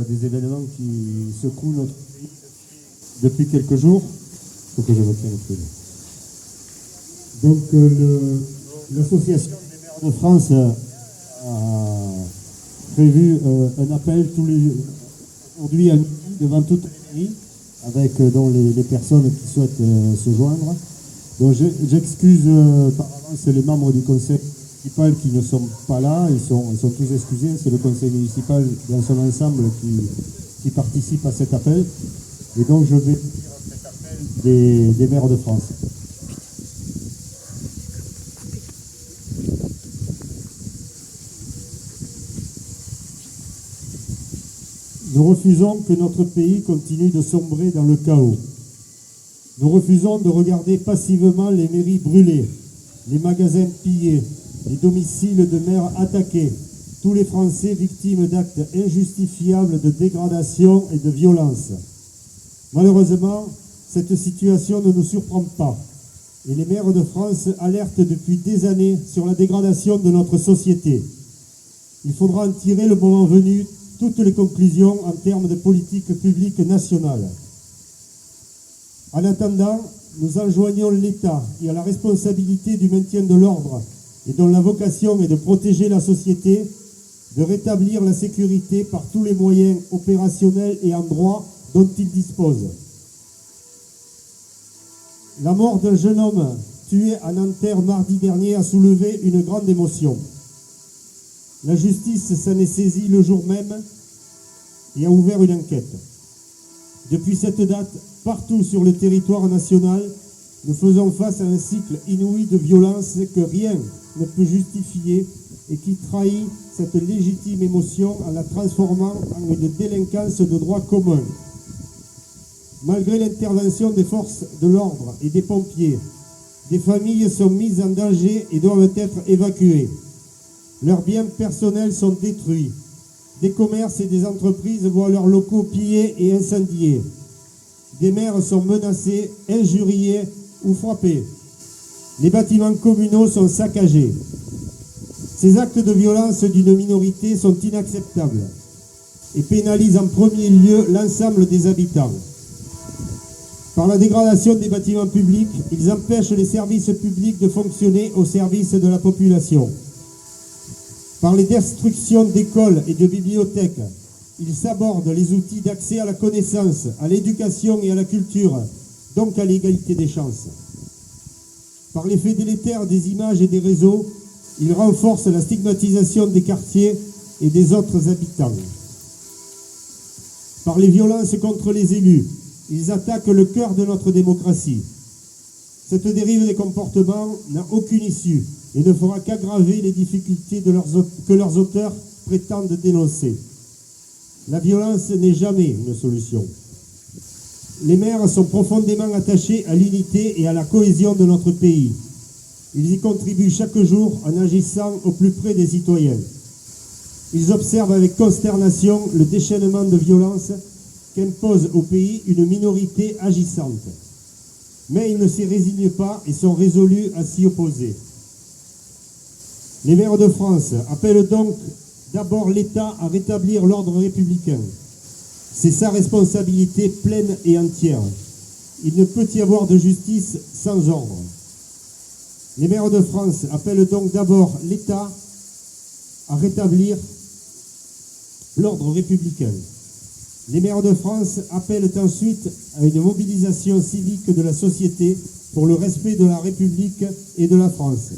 Des événements qui secouent notre pays depuis quelques jours. Il faut que je retienne un peu. Donc l'association des maires de France a prévu un appel aujourd'hui à midi devant toutes les mairies avec les personnes qui souhaitent se joindre. Donc j'excuse par avance les membres du conseil municipal qui ne sont pas là, ils sont tous excusés, c'est le conseil municipal dans son ensemble qui participe à cet appel. Et donc je vais dire cet appel des maires de France. Nous refusons que notre pays continue de sombrer dans le chaos. Nous refusons de regarder passivement les mairies brûlées, les magasins pillés, les domiciles de maires attaqués, tous les Français victimes d'actes injustifiables de dégradation et de violence. Malheureusement, cette situation ne nous surprend pas et les maires de France alertent depuis des années sur la dégradation de notre société. Il faudra en tirer le moment venu toutes les conclusions en termes de politique publique nationale. En attendant, nous enjoignons l'État, qui a la responsabilité du maintien de l'ordre et dont la vocation est de protéger la société, de rétablir la sécurité par tous les moyens opérationnels et en droit dont il dispose. La mort d'un jeune homme tué à Nanterre mardi dernier a soulevé une grande émotion. La justice s'en est saisie le jour même et a ouvert une enquête. Depuis cette date, partout sur le territoire national, nous faisons face à un cycle inouï de violence que rien ne peut justifier et qui trahit cette légitime émotion en la transformant en une délinquance de droit commun. Malgré l'intervention des forces de l'ordre et des pompiers, des familles sont mises en danger et doivent être évacuées. Leurs biens personnels sont détruits. Des commerces et des entreprises voient leurs locaux pillés et incendiés. Des maires sont menacés, injuriés ou frappés. Les bâtiments communaux sont saccagés. Ces actes de violence d'une minorité sont inacceptables et pénalisent en premier lieu l'ensemble des habitants. Par la dégradation des bâtiments publics, ils empêchent les services publics de fonctionner au service de la population. Par les destructions d'écoles et de bibliothèques, ils sabordent les outils d'accès à la connaissance, à l'éducation et à la culture, donc à l'égalité des chances. Par l'effet délétère des images et des réseaux, ils renforcent la stigmatisation des quartiers et des autres habitants. Par les violences contre les élus, ils attaquent le cœur de notre démocratie. Cette dérive des comportements n'a aucune issue et ne fera qu'aggraver les difficultés que leurs auteurs prétendent dénoncer. La violence n'est jamais une solution. Les maires sont profondément attachés à l'unité et à la cohésion de notre pays. Ils y contribuent chaque jour en agissant au plus près des citoyens. Ils observent avec consternation le déchaînement de violence qu'impose au pays une minorité agissante. Mais ils ne s'y résignent pas et sont résolus à s'y opposer. Les maires de France appellent donc d'abord l'État à rétablir l'ordre républicain. C'est sa responsabilité pleine et entière. Il ne peut y avoir de justice sans ordre. Les maires de France appellent donc d'abord l'État à rétablir l'ordre républicain. Les maires de France appellent ensuite à une mobilisation civique de la société pour le respect de la République et de la France.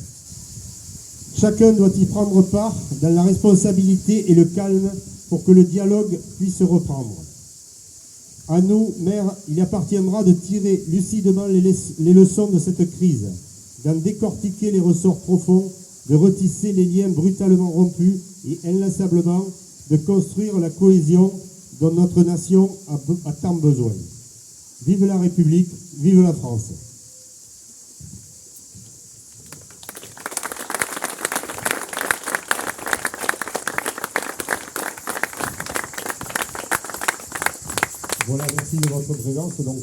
Chacun doit y prendre part dans la responsabilité et le calme pour que le dialogue puisse reprendre. À nous, maires, il appartiendra de tirer lucidement les leçons de cette crise, d'en décortiquer les ressorts profonds, de retisser les liens brutalement rompus et inlassablement de construire la cohésion dont notre nation a tant besoin. Vive la République, vive la France. Voilà, merci de votre présence. Donc,